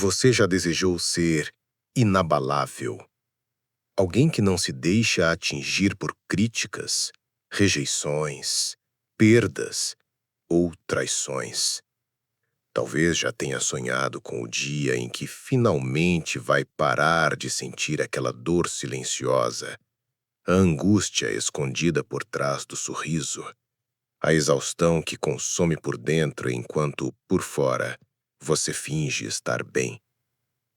Você já desejou ser inabalável? Alguém que não se deixa atingir por críticas, rejeições, perdas ou traições. Talvez já tenha sonhado com o dia em que finalmente vai parar de sentir aquela dor silenciosa, a angústia escondida por trás do sorriso, a exaustão que consome por dentro enquanto, por fora, você finge estar bem.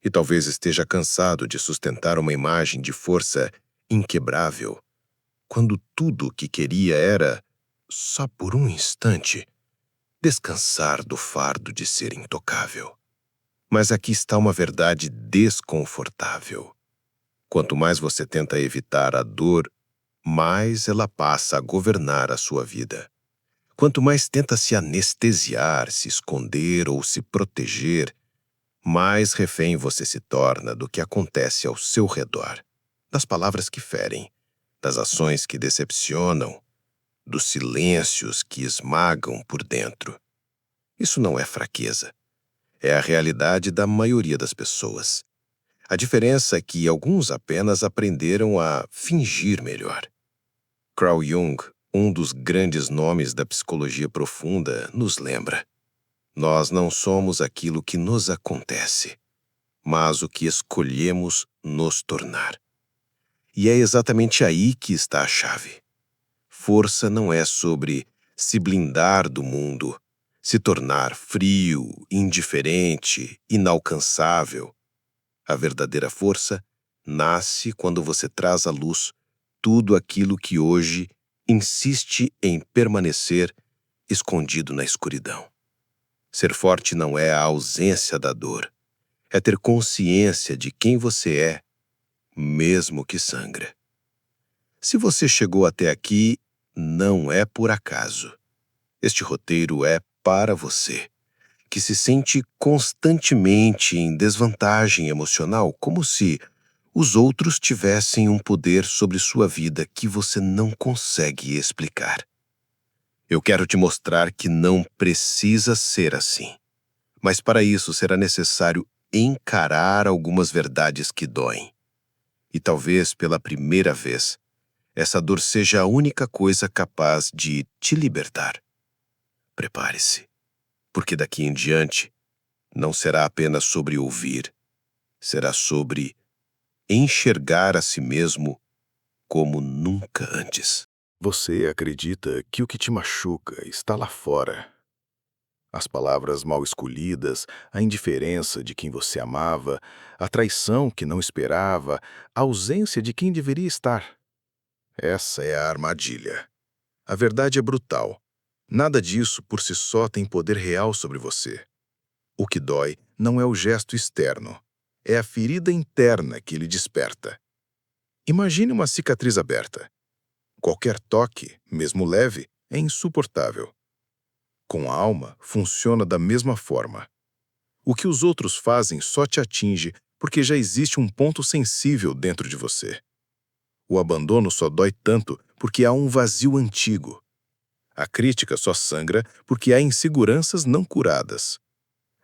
E talvez esteja cansado de sustentar uma imagem de força inquebrável, quando tudo o que queria era, só por um instante, descansar do fardo de ser intocável. Mas aqui está uma verdade desconfortável. Quanto mais você tenta evitar a dor, mais ela passa a governar a sua vida. Quanto mais tenta se anestesiar, se esconder ou se proteger, mais refém você se torna do que acontece ao seu redor, das palavras que ferem, das ações que decepcionam, dos silêncios que esmagam por dentro. Isso não é fraqueza. É a realidade da maioria das pessoas. A diferença é que alguns apenas aprenderam a fingir melhor. Carl Jung, um dos grandes nomes da psicologia profunda, nos lembra: nós não somos aquilo que nos acontece, mas o que escolhemos nos tornar. E é exatamente aí que está a chave. Força não é sobre se blindar do mundo, se tornar frio, indiferente, inalcançável. A verdadeira força nasce quando você traz à luz tudo aquilo que hoje insiste em permanecer escondido na escuridão. Ser forte não é a ausência da dor, é ter consciência de quem você é, mesmo que sangra. Se você chegou até aqui, não é por acaso. Este roteiro é para você, que se sente constantemente em desvantagem emocional, como se os outros tivessem um poder sobre sua vida que você não consegue explicar. Eu quero te mostrar que não precisa ser assim. Mas para isso será necessário encarar algumas verdades que doem. E talvez pela primeira vez, essa dor seja a única coisa capaz de te libertar. Prepare-se, porque daqui em diante não será apenas sobre ouvir, será sobre enxergar a si mesmo como nunca antes. Você acredita que o que te machuca está lá fora. As palavras mal escolhidas, a indiferença de quem você amava, a traição que não esperava, a ausência de quem deveria estar. Essa é a armadilha. A verdade é brutal. Nada disso por si só tem poder real sobre você. O que dói não é o gesto externo, é a ferida interna que lhe desperta. Imagine uma cicatriz aberta. Qualquer toque, mesmo leve, é insuportável. Com a alma, funciona da mesma forma. O que os outros fazem só te atinge porque já existe um ponto sensível dentro de você. O abandono só dói tanto porque há um vazio antigo. A crítica só sangra porque há inseguranças não curadas.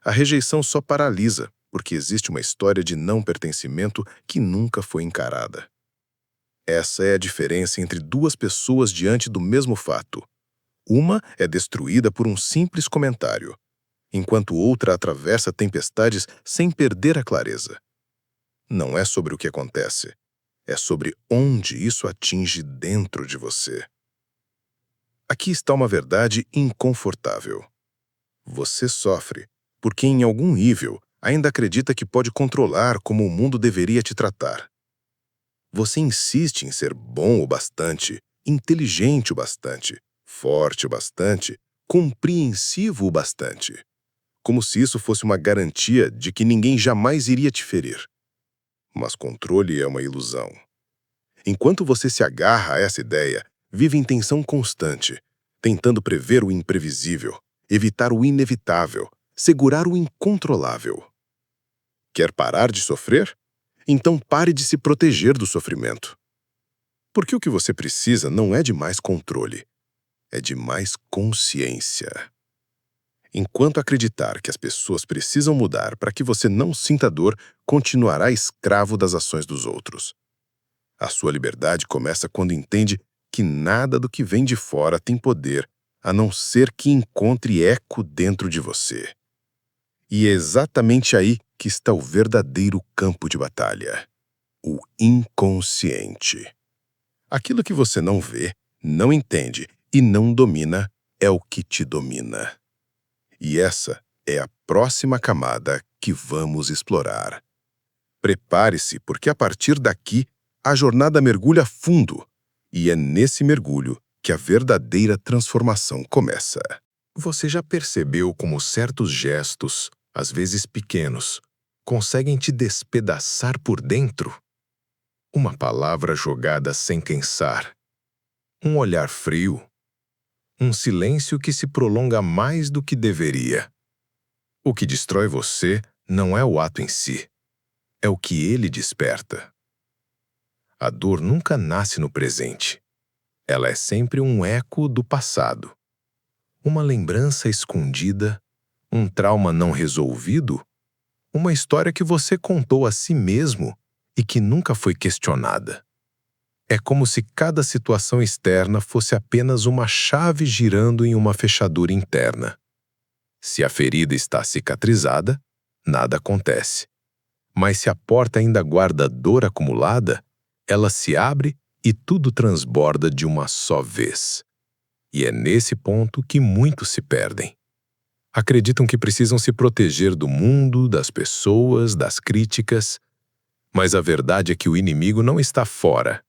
A rejeição só paralisa porque existe uma história de não pertencimento que nunca foi encarada. Essa é a diferença entre duas pessoas diante do mesmo fato. Uma é destruída por um simples comentário, enquanto outra atravessa tempestades sem perder a clareza. Não é sobre o que acontece, é sobre onde isso atinge dentro de você. Aqui está uma verdade inconfortável. Você sofre porque, em algum nível, ainda acredita que pode controlar como o mundo deveria te tratar. Você insiste em ser bom o bastante, inteligente o bastante, forte o bastante, compreensivo o bastante, como se isso fosse uma garantia de que ninguém jamais iria te ferir. Mas controle é uma ilusão. Enquanto você se agarra a essa ideia, vive em tensão constante, tentando prever o imprevisível, evitar o inevitável, segurar o incontrolável. Quer parar de sofrer? Então pare de se proteger do sofrimento. Porque o que você precisa não é de mais controle, é de mais consciência. Enquanto acreditar que as pessoas precisam mudar para que você não sinta dor, continuará escravo das ações dos outros. A sua liberdade começa quando entende que nada do que vem de fora tem poder, a não ser que encontre eco dentro de você. E é exatamente aí que está o verdadeiro campo de batalha: o inconsciente. Aquilo que você não vê, não entende e não domina é o que te domina. E essa é a próxima camada que vamos explorar. Prepare-se, porque a partir daqui, a jornada mergulha fundo, e é nesse mergulho que a verdadeira transformação começa. Você já percebeu como certos gestos, às vezes pequenos, conseguem te despedaçar por dentro? Uma palavra jogada sem pensar, um olhar frio, um silêncio que se prolonga mais do que deveria. O que destrói você não é o ato em si, é o que ele desperta. A dor nunca nasce no presente. Ela é sempre um eco do passado. Uma lembrança escondida, um trauma não resolvido, uma história que você contou a si mesmo e que nunca foi questionada. É como se cada situação externa fosse apenas uma chave girando em uma fechadura interna. Se a ferida está cicatrizada, nada acontece. Mas se a porta ainda guarda dor acumulada, ela se abre e tudo transborda de uma só vez. E é nesse ponto que muitos se perdem. Acreditam que precisam se proteger do mundo, das pessoas, das críticas. Mas a verdade é que o inimigo não está fora.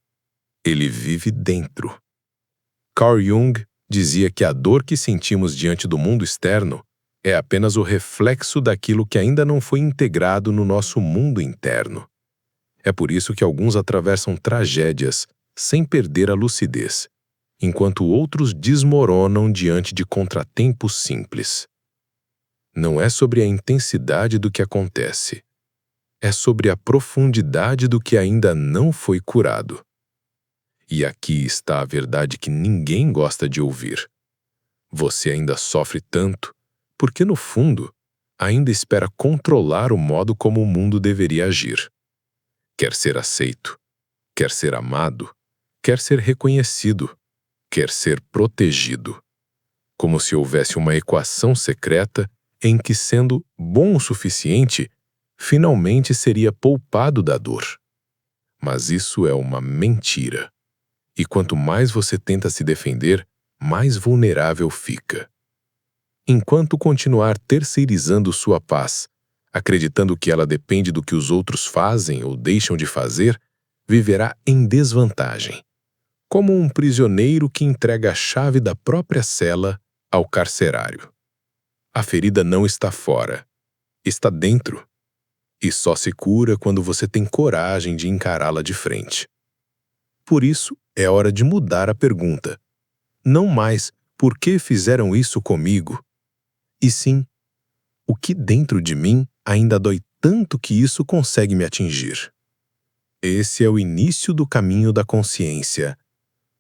Ele vive dentro. Carl Jung dizia que a dor que sentimos diante do mundo externo é apenas o reflexo daquilo que ainda não foi integrado no nosso mundo interno. É por isso que alguns atravessam tragédias sem perder a lucidez, enquanto outros desmoronam diante de contratempos simples. Não é sobre a intensidade do que acontece, é sobre a profundidade do que ainda não foi curado. E aqui está a verdade que ninguém gosta de ouvir. Você ainda sofre tanto porque, no fundo, ainda espera controlar o modo como o mundo deveria agir. Quer ser aceito, quer ser amado, quer ser reconhecido, quer ser protegido. Como se houvesse uma equação secreta em que, sendo bom o suficiente, finalmente seria poupado da dor. Mas isso é uma mentira. E quanto mais você tenta se defender, mais vulnerável fica. Enquanto continuar terceirizando sua paz, acreditando que ela depende do que os outros fazem ou deixam de fazer, viverá em desvantagem, como um prisioneiro que entrega a chave da própria cela ao carcerário. A ferida não está fora, está dentro, e só se cura quando você tem coragem de encará-la de frente. Por isso, é hora de mudar a pergunta. Não mais por que fizeram isso comigo, e sim, o que dentro de mim ainda dói tanto que isso consegue me atingir. Esse é o início do caminho da consciência,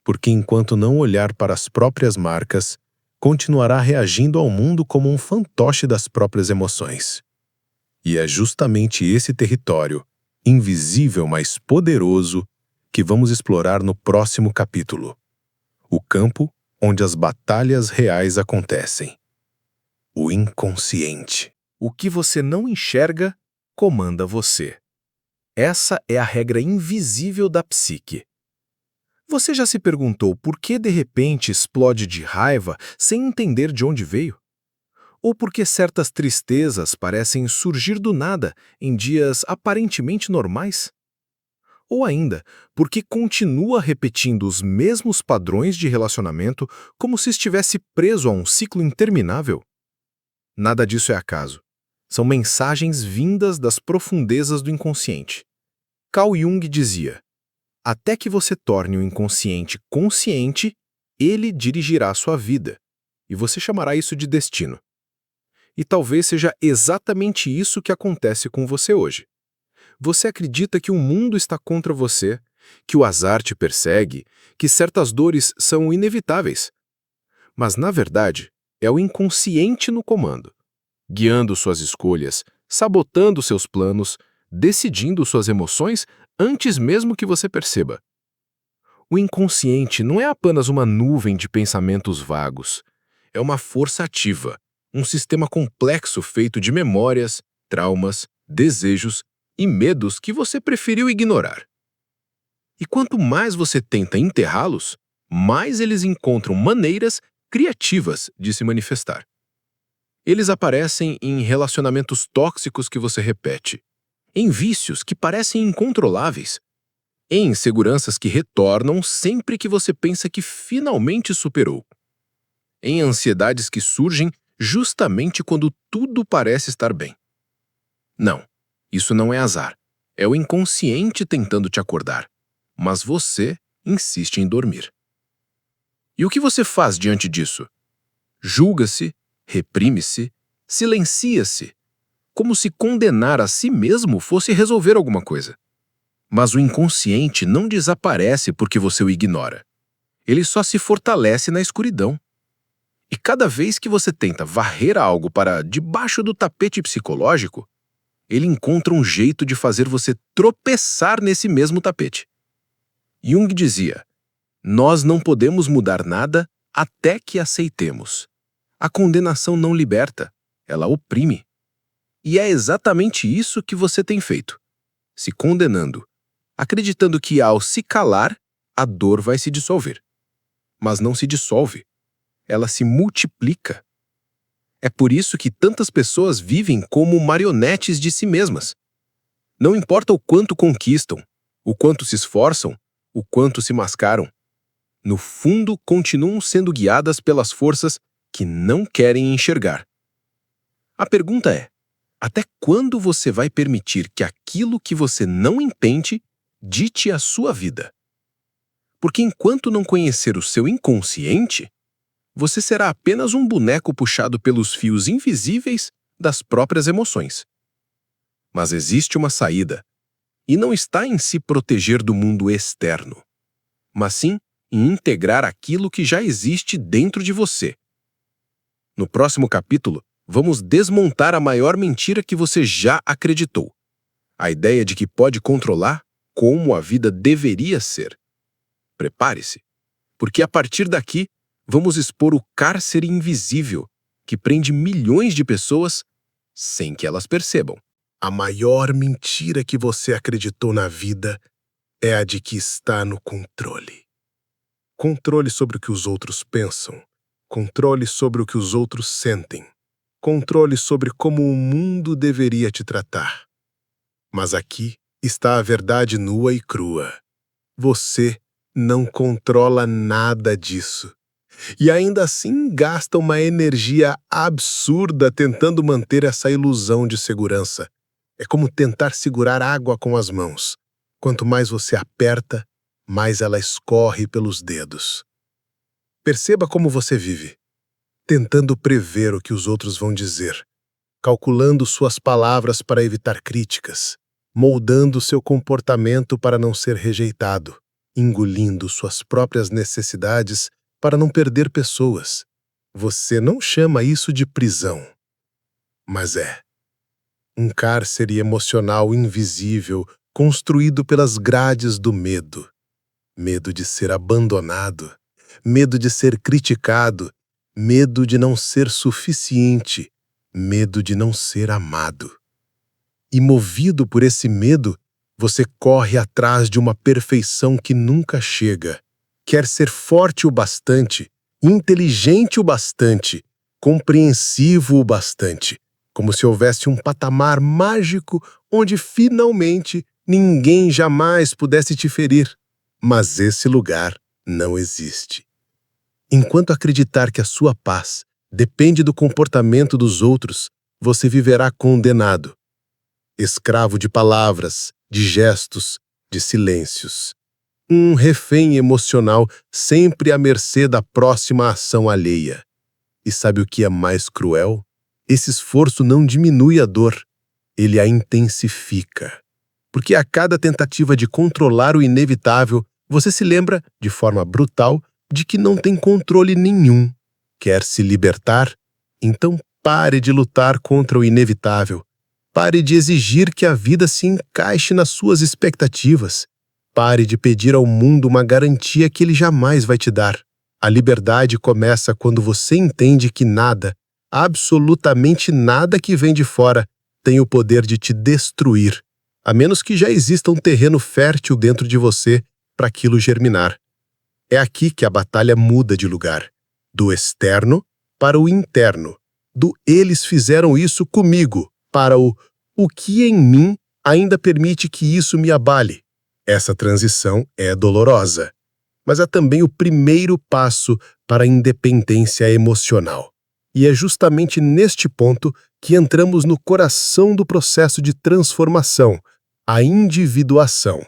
porque enquanto não olhar para as próprias marcas, continuará reagindo ao mundo como um fantoche das próprias emoções. E é justamente esse território, invisível mas poderoso, que vamos explorar no próximo capítulo. O campo onde as batalhas reais acontecem. O inconsciente. O que você não enxerga, comanda você. Essa é a regra invisível da psique. Você já se perguntou por que de repente explode de raiva sem entender de onde veio? Ou por que certas tristezas parecem surgir do nada em dias aparentemente normais? Ou ainda, por que continua repetindo os mesmos padrões de relacionamento como se estivesse preso a um ciclo interminável? Nada disso é acaso. São mensagens vindas das profundezas do inconsciente. Carl Jung dizia: até que você torne o inconsciente consciente, ele dirigirá sua vida, e você chamará isso de destino. E talvez seja exatamente isso que acontece com você hoje. Você acredita que o mundo está contra você, que o azar te persegue, que certas dores são inevitáveis. Mas, na verdade, É o inconsciente no comando, guiando suas escolhas, sabotando seus planos, decidindo suas emoções antes mesmo que você perceba. O inconsciente não é apenas uma nuvem de pensamentos vagos. É uma força ativa, um sistema complexo feito de memórias, traumas, desejos e medos que você preferiu ignorar. E quanto mais você tenta enterrá-los, mais eles encontram maneiras criativas de se manifestar. Eles aparecem em relacionamentos tóxicos que você repete, em vícios que parecem incontroláveis, em inseguranças que retornam sempre que você pensa que finalmente superou, em ansiedades que surgem justamente quando tudo parece estar bem. Não, isso não é azar. É o inconsciente tentando te acordar, mas você insiste em dormir. E o que você faz diante disso? Julga-se, reprime-se, silencia-se, como se condenar a si mesmo fosse resolver alguma coisa. Mas o inconsciente não desaparece porque você o ignora. Ele só se fortalece na escuridão. E cada vez que você tenta varrer algo para debaixo do tapete psicológico, ele encontra um jeito de fazer você tropeçar nesse mesmo tapete. Jung dizia: nós não podemos mudar nada até que aceitemos. A condenação não liberta, ela oprime. E é exatamente isso que você tem feito, se condenando, acreditando que ao se calar, a dor vai se dissolver. Mas não se dissolve, ela se multiplica. É por isso que tantas pessoas vivem como marionetes de si mesmas. Não importa o quanto conquistam, o quanto se esforçam, o quanto se mascaram. No fundo, continuam sendo guiadas pelas forças que não querem enxergar. A pergunta é: até quando você vai permitir que aquilo que você não entende dite a sua vida? Porque enquanto não conhecer o seu inconsciente, você será apenas um boneco puxado pelos fios invisíveis das próprias emoções. Mas existe uma saída, e não está em se proteger do mundo externo, mas sim em integrar aquilo que já existe dentro de você. No próximo capítulo, vamos desmontar a maior mentira que você já acreditou: a ideia de que pode controlar como a vida deveria ser. Prepare-se, porque a partir daqui, vamos expor o cárcere invisível que prende milhões de pessoas sem que elas percebam. A maior mentira que você acreditou na vida é a de que está no controle. Controle sobre o que os outros pensam, controle sobre o que os outros sentem, controle sobre como o mundo deveria te tratar. Mas aqui está a verdade nua e crua. Você não controla nada disso. E ainda assim gasta uma energia absurda tentando manter essa ilusão de segurança. É como tentar segurar água com as mãos. Quanto mais você aperta, mais ela escorre pelos dedos. Perceba como você vive, tentando prever o que os outros vão dizer, calculando suas palavras para evitar críticas, moldando seu comportamento para não ser rejeitado, engolindo suas próprias necessidades para não perder pessoas. Você não chama isso de prisão, mas é um cárcere emocional invisível construído pelas grades do medo. Medo de ser abandonado, medo de ser criticado, medo de não ser suficiente, medo de não ser amado. E movido por esse medo, você corre atrás de uma perfeição que nunca chega. Quer ser forte o bastante, inteligente o bastante, compreensivo o bastante, como se houvesse um patamar mágico onde finalmente ninguém jamais pudesse te ferir. Mas esse lugar não existe. Enquanto acreditar que a sua paz depende do comportamento dos outros, você viverá condenado, escravo de palavras, de gestos, de silêncios. Um refém emocional sempre à mercê da próxima ação alheia. E sabe o que é mais cruel? Esse esforço não diminui a dor, ele a intensifica. Porque a cada tentativa de controlar o inevitável, você se lembra, de forma brutal, de que não tem controle nenhum. Quer se libertar? Então pare de lutar contra o inevitável. Pare de exigir que a vida se encaixe nas suas expectativas. Pare de pedir ao mundo uma garantia que ele jamais vai te dar. A liberdade começa quando você entende que nada, absolutamente nada que vem de fora, tem o poder de te destruir, a menos que já exista um terreno fértil dentro de você para aquilo germinar. É aqui que a batalha muda de lugar, do externo para o interno, do eles fizeram isso comigo, para o que em mim ainda permite que isso me abale. Essa transição é dolorosa, mas é também o primeiro passo para a independência emocional. E é justamente neste ponto que entramos no coração do processo de transformação, a individuação.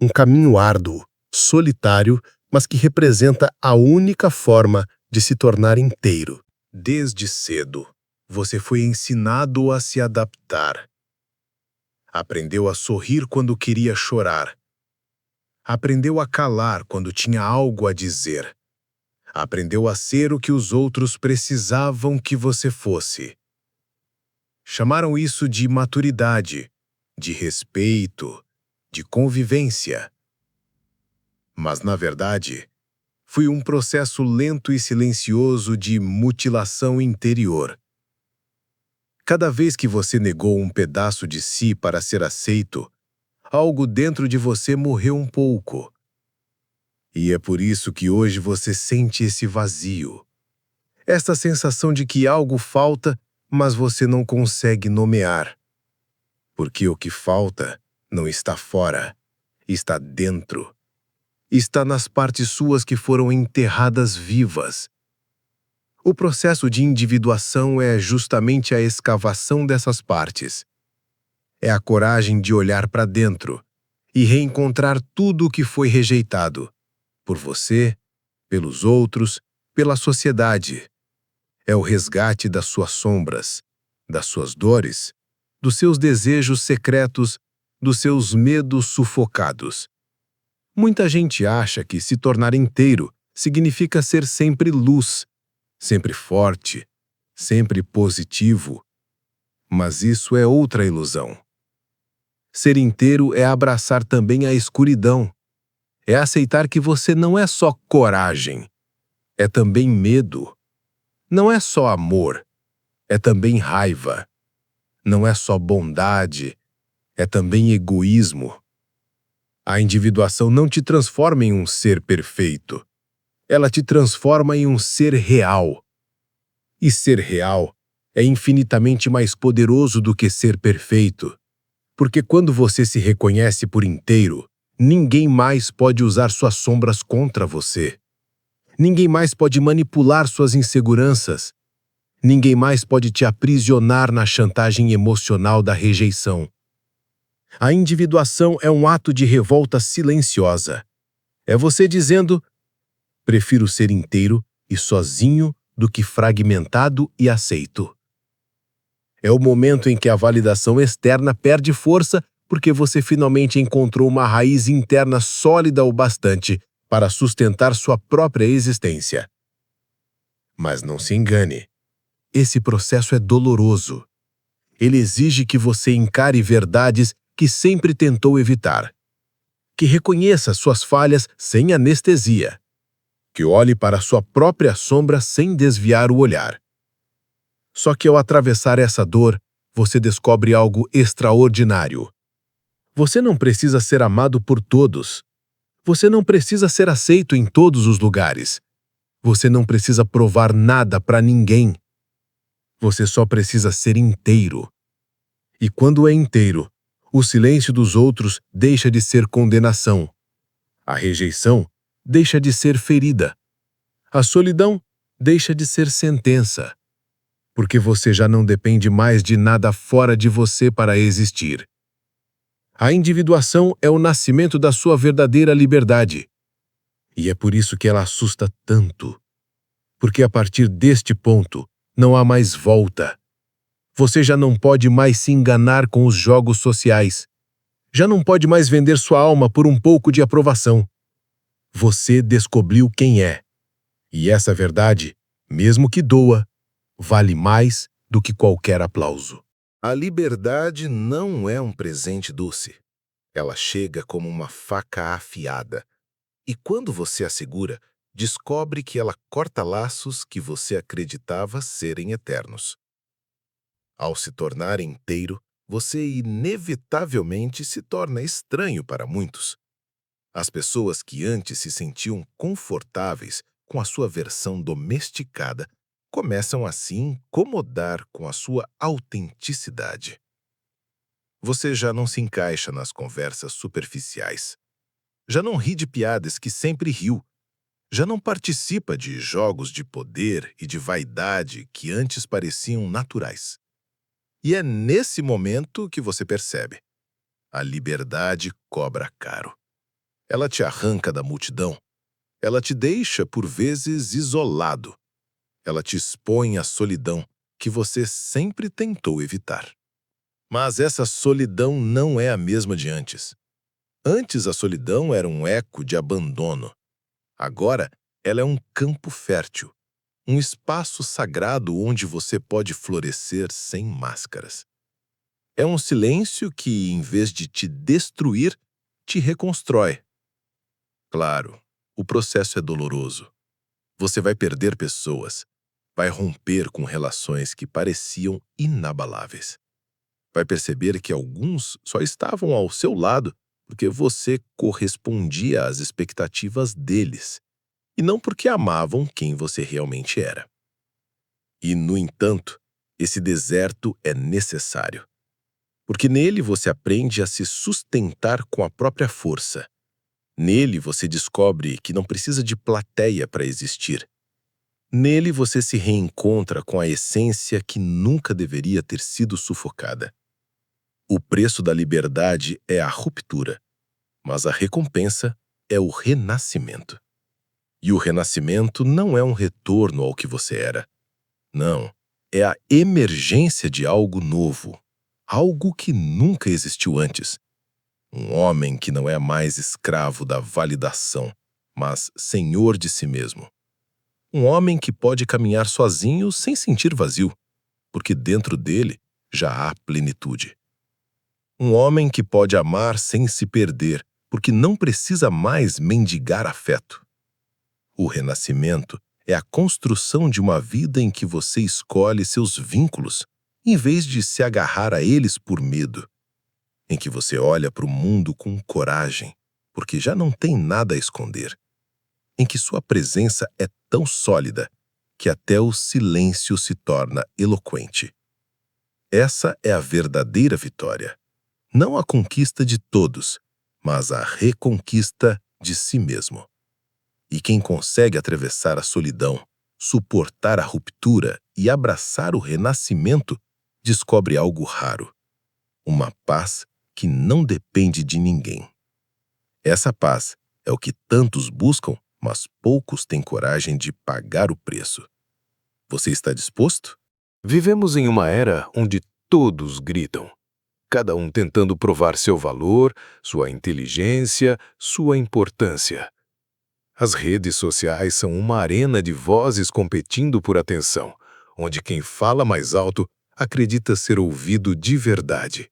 Um caminho árduo, solitário, mas que representa a única forma de se tornar inteiro. Desde cedo, você foi ensinado a se adaptar. Aprendeu a sorrir quando queria chorar. Aprendeu a calar quando tinha algo a dizer. Aprendeu a ser o que os outros precisavam que você fosse. Chamaram isso de maturidade, de respeito, de convivência. Mas, na verdade, foi um processo lento e silencioso de mutilação interior. Cada vez que você negou um pedaço de si para ser aceito, algo dentro de você morreu um pouco. E é por isso que hoje você sente esse vazio. Esta sensação de que algo falta, mas você não consegue nomear. Porque o que falta não está fora, está dentro. Está nas partes suas que foram enterradas vivas. O processo de individuação é justamente a escavação dessas partes. É a coragem de olhar para dentro e reencontrar tudo o que foi rejeitado, por você, pelos outros, pela sociedade. É o resgate das suas sombras, das suas dores, dos seus desejos secretos, dos seus medos sufocados. Muita gente acha que se tornar inteiro significa ser sempre luz, sempre forte, sempre positivo. Mas isso é outra ilusão. Ser inteiro é abraçar também a escuridão. É aceitar que você não é só coragem, é também medo. Não é só amor, é também raiva. Não é só bondade, é também egoísmo. A individuação não te transforma em um ser perfeito. Ela te transforma em um ser real. E ser real é infinitamente mais poderoso do que ser perfeito. Porque quando você se reconhece por inteiro, ninguém mais pode usar suas sombras contra você. Ninguém mais pode manipular suas inseguranças. Ninguém mais pode te aprisionar na chantagem emocional da rejeição. A individuação é um ato de revolta silenciosa. É você dizendo: prefiro ser inteiro e sozinho do que fragmentado e aceito. É o momento em que a validação externa perde força porque você finalmente encontrou uma raiz interna sólida o bastante para sustentar sua própria existência. Mas não se engane. Esse processo é doloroso. Ele exige que você encare verdades que sempre tentou evitar. Que reconheça suas falhas sem anestesia. Que olhe para sua própria sombra sem desviar o olhar. Só que ao atravessar essa dor, você descobre algo extraordinário. Você não precisa ser amado por todos. Você não precisa ser aceito em todos os lugares. Você não precisa provar nada para ninguém. Você só precisa ser inteiro. E quando é inteiro, o silêncio dos outros deixa de ser condenação. A rejeição deixa de ser ferida. A solidão deixa de ser sentença. Porque você já não depende mais de nada fora de você para existir. A individuação é o nascimento da sua verdadeira liberdade. E é por isso que ela assusta tanto. Porque a partir deste ponto, não há mais volta. Você já não pode mais se enganar com os jogos sociais. Já não pode mais vender sua alma por um pouco de aprovação. Você descobriu quem é. E essa verdade, Mesmo que doa, vale mais do que qualquer aplauso. A liberdade não é um presente doce. Ela chega como uma faca afiada. E quando você a segura, descobre que ela corta laços que você acreditava serem eternos. Ao se tornar inteiro, você inevitavelmente se torna estranho para muitos. As pessoas que antes se sentiam confortáveis com a sua versão domesticada começam a se incomodar com a sua autenticidade. Você já não se encaixa nas conversas superficiais. Já não ri de piadas que sempre riu. Já não participa de jogos de poder e de vaidade que antes pareciam naturais. E é nesse momento que você percebe: a liberdade cobra caro. Ela te arranca da multidão. Ela te deixa, por vezes, isolado. Ela te expõe à solidão que você sempre tentou evitar. Mas essa solidão não é a mesma de antes. Antes, a solidão era um eco de abandono. Agora, ela é um campo fértil, um espaço sagrado onde você pode florescer sem máscaras. É um silêncio que, em vez de te destruir, te reconstrói. Claro, o processo é doloroso. Você vai perder pessoas, vai romper com relações que pareciam inabaláveis. Vai perceber que alguns só estavam ao seu lado porque você correspondia às expectativas deles, e não porque amavam quem você realmente era. E, no entanto, esse deserto é necessário, porque nele você aprende a se sustentar com a própria força. Nele você descobre que não precisa de plateia para existir. Nele você se reencontra com a essência que nunca deveria ter sido sufocada. O preço da liberdade é a ruptura, mas a recompensa é o renascimento. E o renascimento não é um retorno ao que você era. Não, é a emergência de algo novo, algo que nunca existiu antes. Um homem que não é mais escravo da validação, mas senhor de si mesmo. Um homem que pode caminhar sozinho sem sentir vazio, porque dentro dele já há plenitude. Um homem que pode amar sem se perder, porque não precisa mais mendigar afeto. O renascimento é a construção de uma vida em que você escolhe seus vínculos, em vez de se agarrar a eles por medo. Em que você olha para o mundo com coragem, porque já não tem nada a esconder. Em que sua presença é tão sólida que até o silêncio se torna eloquente. Essa é a verdadeira vitória. Não a conquista de todos, mas a reconquista de si mesmo. E quem consegue atravessar a solidão, suportar a ruptura e abraçar o renascimento, descobre algo raro. Uma paz que não depende de ninguém. Essa paz é o que tantos buscam, mas poucos têm coragem de pagar o preço. Você está disposto? Vivemos em uma era onde todos gritam, cada um tentando provar seu valor, sua inteligência, sua importância. As redes sociais são uma arena de vozes competindo por atenção, onde quem fala mais alto acredita ser ouvido de verdade.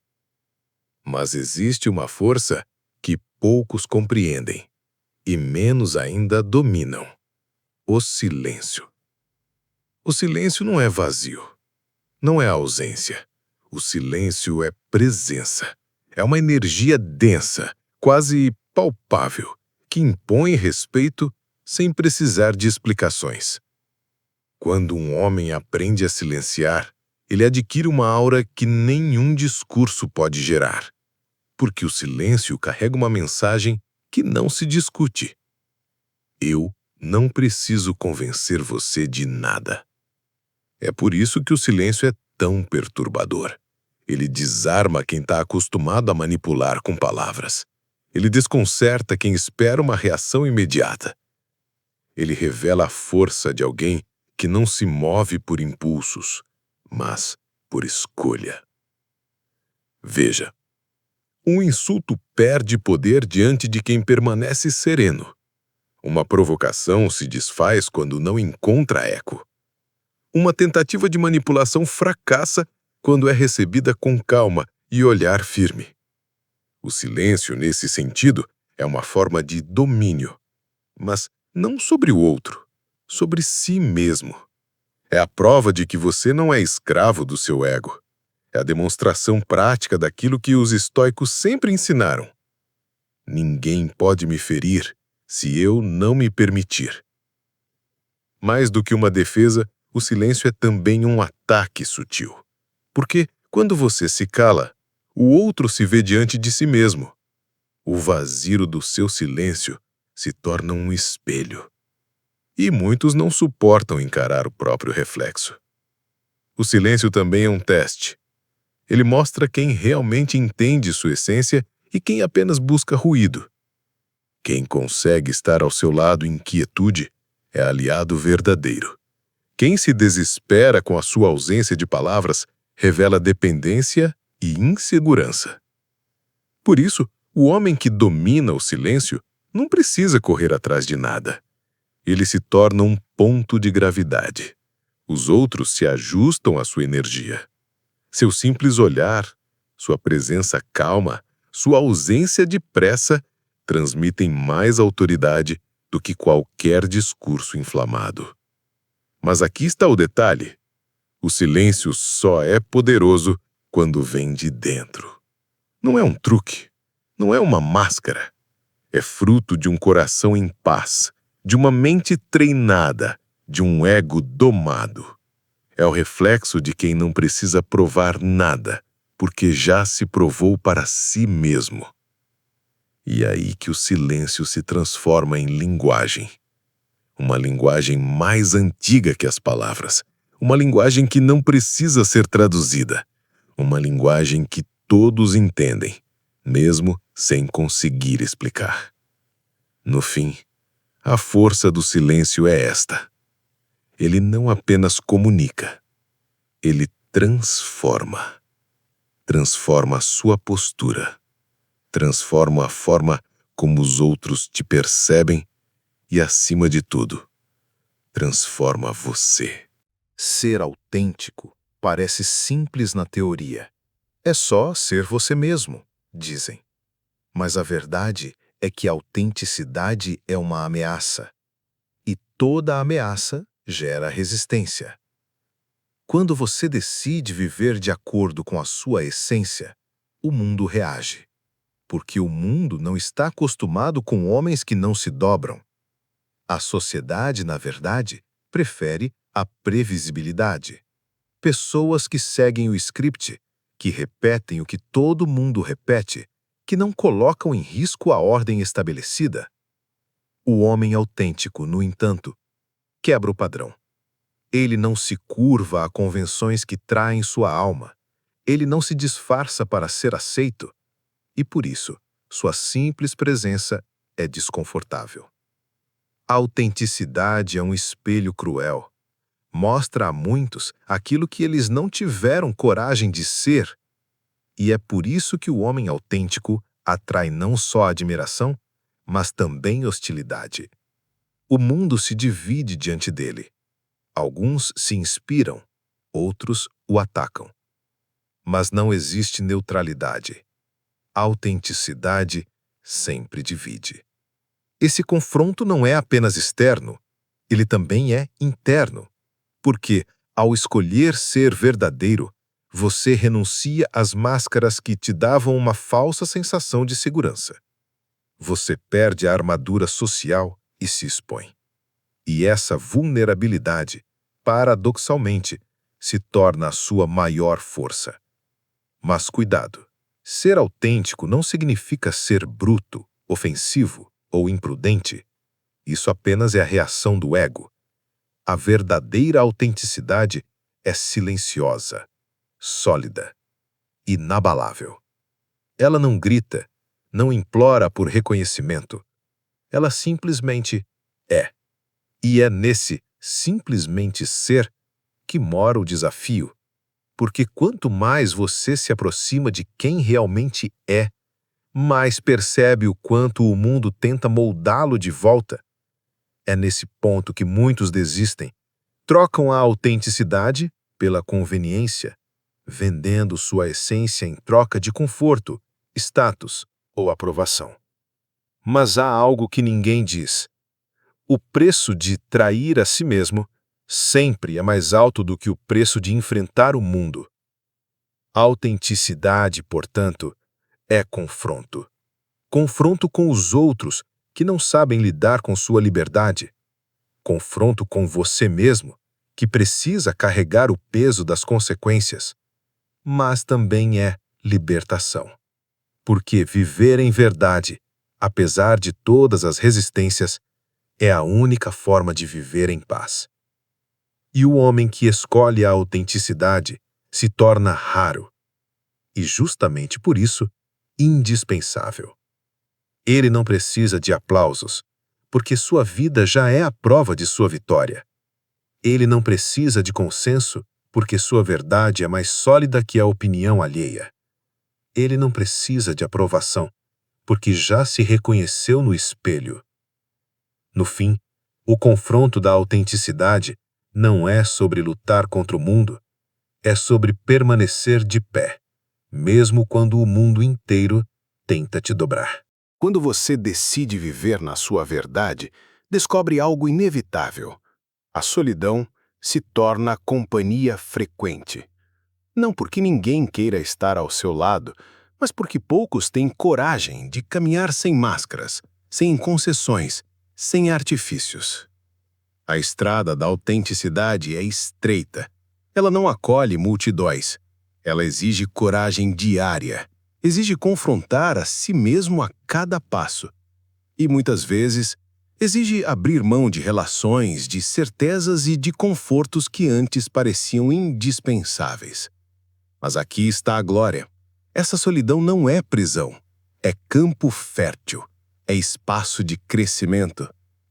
Mas existe uma força que poucos compreendem e menos ainda dominam: o silêncio. O silêncio não é vazio, não é ausência. O silêncio é presença. É uma energia densa, quase palpável, que impõe respeito sem precisar de explicações. Quando um homem aprende a silenciar, ele adquire uma aura que nenhum discurso pode gerar, porque o silêncio carrega uma mensagem que não se discute. Eu não preciso convencer você de nada. É por isso que o silêncio é tão perturbador. Ele desarma quem está acostumado a manipular com palavras. Ele desconcerta quem espera uma reação imediata. Ele revela a força de alguém que não se move por impulsos, mas por escolha. Veja, um insulto perde poder diante de quem permanece sereno. Uma provocação se desfaz quando não encontra eco. Uma tentativa de manipulação fracassa quando é recebida com calma e olhar firme. O silêncio, nesse sentido, é uma forma de domínio, mas não sobre o outro, sobre si mesmo. É a prova de que você não é escravo do seu ego. É a demonstração prática daquilo que os estoicos sempre ensinaram. Ninguém pode me ferir se eu não me permitir. Mais do que uma defesa, o silêncio é também um ataque sutil. Porque, quando você se cala, o outro se vê diante de si mesmo. O vazio do seu silêncio se torna um espelho. E muitos não suportam encarar o próprio reflexo. O silêncio também é um teste. Ele mostra quem realmente entende sua essência e quem apenas busca ruído. Quem consegue estar ao seu lado em quietude é aliado verdadeiro. Quem se desespera com a sua ausência de palavras revela dependência e insegurança. Por isso, o homem que domina o silêncio não precisa correr atrás de nada. Ele se torna um ponto de gravidade. Os outros se ajustam à sua energia. Seu simples olhar, sua presença calma, sua ausência de pressa transmitem mais autoridade do que qualquer discurso inflamado. Mas aqui está o detalhe. O silêncio só é poderoso quando vem de dentro. Não é um truque, não é uma máscara. É fruto de um coração em paz, de uma mente treinada, de um ego domado. É o reflexo de quem não precisa provar nada, porque já se provou para si mesmo. E é aí que o silêncio se transforma em linguagem. Uma linguagem mais antiga que as palavras. Uma linguagem que não precisa ser traduzida. Uma linguagem que todos entendem, mesmo sem conseguir explicar. No fim, a força do silêncio é esta. Ele não apenas comunica, ele transforma. Transforma a sua postura. Transforma a forma como os outros te percebem e, acima de tudo, transforma você. Ser autêntico parece simples na teoria. É só ser você mesmo, dizem. Mas a verdade é que a autenticidade é uma ameaça. E toda ameaça gera resistência. Quando você decide viver de acordo com a sua essência, o mundo reage. Porque o mundo não está acostumado com homens que não se dobram. A sociedade, na verdade, prefere a previsibilidade. Pessoas que seguem o script, que repetem o que todo mundo repete, que não colocam em risco a ordem estabelecida. O homem autêntico, no entanto, quebra o padrão. Ele não se curva a convenções que traem sua alma. Ele não se disfarça para ser aceito. E por isso, sua simples presença é desconfortável. A autenticidade é um espelho cruel. Mostra a muitos aquilo que eles não tiveram coragem de ser. E é por isso que o homem autêntico atrai não só admiração, mas também hostilidade. O mundo se divide diante dele. Alguns se inspiram, outros o atacam. Mas não existe neutralidade. A autenticidade sempre divide. Esse confronto não é apenas externo, ele também é interno. Porque, ao escolher ser verdadeiro, você renuncia às máscaras que te davam uma falsa sensação de segurança. Você perde a armadura social e se expõe. E essa vulnerabilidade, paradoxalmente, se torna a sua maior força. Mas cuidado, ser autêntico não significa ser bruto, ofensivo ou imprudente. Isso apenas é a reação do ego. A verdadeira autenticidade é silenciosa, sólida, inabalável. Ela não grita, não implora por reconhecimento. Ela simplesmente é. E é nesse simplesmente ser que mora o desafio. Porque quanto mais você se aproxima de quem realmente é, mais percebe o quanto o mundo tenta moldá-lo de volta. É nesse ponto que muitos desistem, trocam a autenticidade pela conveniência, vendendo sua essência em troca de conforto, status ou aprovação. Mas há algo que ninguém diz. O preço de trair a si mesmo sempre é mais alto do que o preço de enfrentar o mundo. Autenticidade, portanto, é confronto. Confronto com os outros que não sabem lidar com sua liberdade. Confronto com você mesmo, que precisa carregar o peso das consequências. Mas também é libertação. Porque viver em verdade, apesar de todas as resistências, é a única forma de viver em paz. E o homem que escolhe a autenticidade se torna raro. E justamente por isso, indispensável. Ele não precisa de aplausos, porque sua vida já é a prova de sua vitória. Ele não precisa de consenso, porque sua verdade é mais sólida que a opinião alheia. Ele não precisa de aprovação, porque já se reconheceu no espelho. No fim, o confronto da autenticidade não é sobre lutar contra o mundo, é sobre permanecer de pé, mesmo quando o mundo inteiro tenta te dobrar. Quando você decide viver na sua verdade, descobre algo inevitável. A solidão se torna companhia frequente. Não porque ninguém queira estar ao seu lado, mas porque poucos têm coragem de caminhar sem máscaras, sem concessões, sem artifícios. A estrada da autenticidade é estreita. Ela não acolhe multidões. Ela exige coragem diária. Exige confrontar a si mesmo a cada passo. E muitas vezes, exige abrir mão de relações, de certezas e de confortos que antes pareciam indispensáveis. Mas aqui está a glória. Essa solidão não é prisão. É campo fértil. É espaço de crescimento.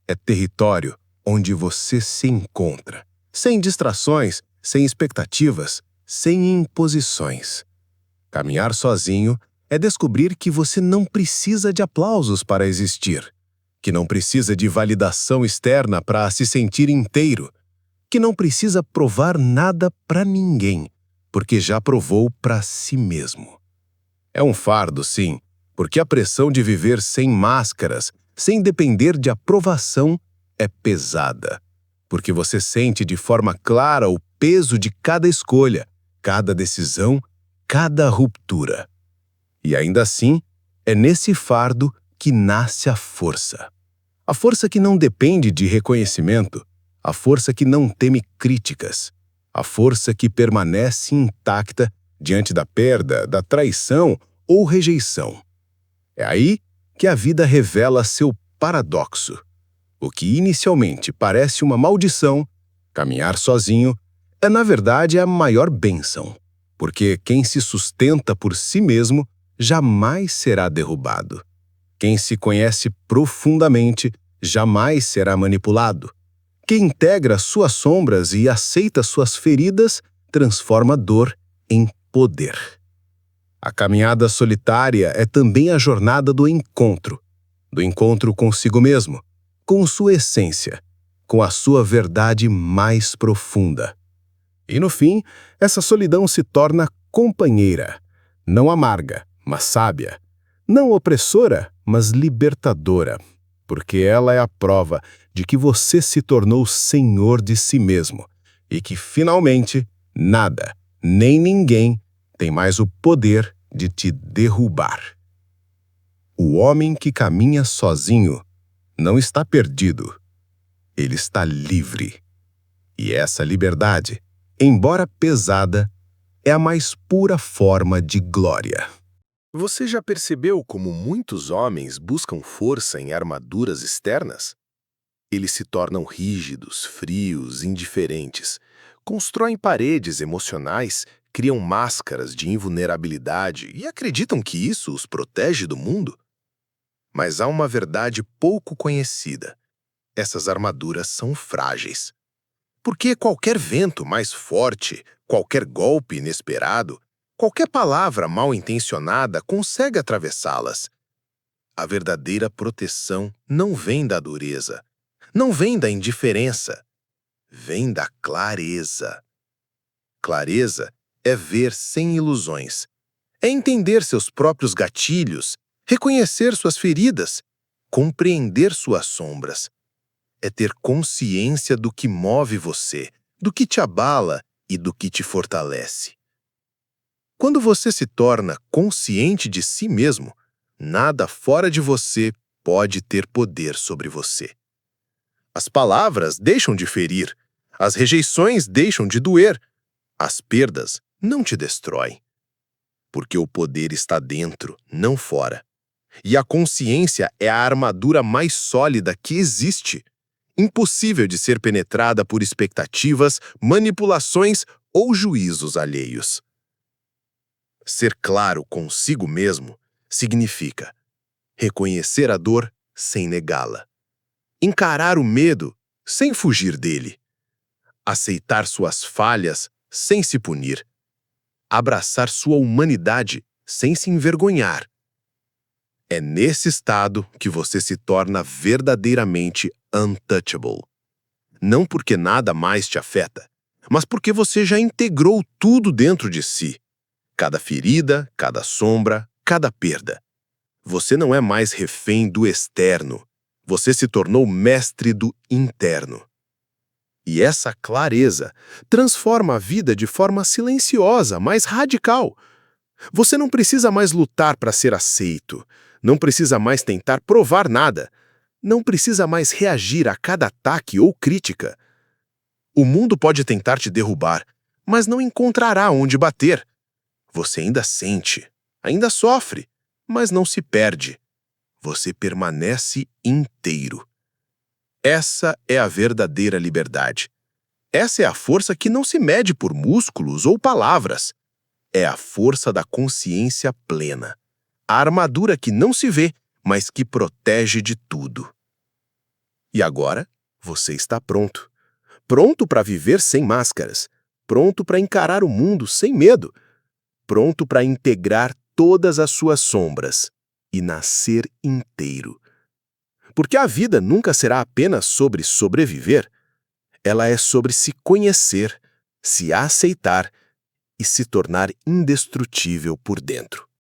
É território onde você se encontra. Sem distrações, sem expectativas, sem imposições. Caminhar sozinho é descobrir que você não precisa de aplausos para existir, que não precisa de validação externa para se sentir inteiro, que não precisa provar nada para ninguém, porque já provou para si mesmo. É um fardo, sim, porque a pressão de viver sem máscaras, sem depender de aprovação, é pesada, porque você sente de forma clara o peso de cada escolha, cada decisão, cada ruptura. E ainda assim, é nesse fardo que nasce a força. A força que não depende de reconhecimento, a força que não teme críticas, a força que permanece intacta diante da perda, da traição ou rejeição. É aí que a vida revela seu paradoxo. O que inicialmente parece uma maldição, caminhar sozinho, é na verdade a maior bênção, porque quem se sustenta por si mesmo jamais será derrubado. Quem se conhece profundamente jamais será manipulado. Quem integra suas sombras e aceita suas feridas transforma dor em poder. A caminhada solitária é também a jornada do encontro consigo mesmo, com sua essência, com a sua verdade mais profunda. E no fim, essa solidão se torna companheira, não amarga, mas sábia, não opressora, mas libertadora, porque ela é a prova de que você se tornou senhor de si mesmo e que, finalmente, nada, nem ninguém tem mais o poder de te derrubar. O homem que caminha sozinho não está perdido, ele está livre. E essa liberdade, embora pesada, é a mais pura forma de glória. Você já percebeu como muitos homens buscam força em armaduras externas? Eles se tornam rígidos, frios, indiferentes, constroem paredes emocionais, criam máscaras de invulnerabilidade e acreditam que isso os protege do mundo? Mas há uma verdade pouco conhecida. Essas armaduras são frágeis. Porque qualquer vento mais forte, qualquer golpe inesperado, qualquer palavra mal intencionada consegue atravessá-las. A verdadeira proteção não vem da dureza, não vem da indiferença, vem da clareza. Clareza é ver sem ilusões. É entender seus próprios gatilhos, reconhecer suas feridas, compreender suas sombras. É ter consciência do que move você, do que te abala e do que te fortalece. Quando você se torna consciente de si mesmo, nada fora de você pode ter poder sobre você. As palavras deixam de ferir, as rejeições deixam de doer, as perdas não te destroem. Porque o poder está dentro, não fora. E a consciência é a armadura mais sólida que existe, impossível de ser penetrada por expectativas, manipulações ou juízos alheios. Ser claro consigo mesmo significa reconhecer a dor sem negá-la, encarar o medo sem fugir dele, aceitar suas falhas sem se punir, abraçar sua humanidade sem se envergonhar. É nesse estado que você se torna verdadeiramente untouchable. Não porque nada mais te afeta, mas porque você já integrou tudo dentro de si. Cada ferida, cada sombra, cada perda. Você não é mais refém do externo. Você se tornou mestre do interno. E essa clareza transforma a vida de forma silenciosa, mais radical. Você não precisa mais lutar para ser aceito. Não precisa mais tentar provar nada. Não precisa mais reagir a cada ataque ou crítica. O mundo pode tentar te derrubar, mas não encontrará onde bater. Você ainda sente, ainda sofre, mas não se perde. Você permanece inteiro. Essa é a verdadeira liberdade. Essa é a força que não se mede por músculos ou palavras. É a força da consciência plena. A armadura que não se vê, mas que protege de tudo. E agora, você está pronto. Pronto para viver sem máscaras. Pronto para encarar o mundo sem medo. Pronto para integrar todas as suas sombras e nascer inteiro. Porque a vida nunca será apenas sobre sobreviver. Ela é sobre se conhecer, se aceitar e se tornar indestrutível por dentro.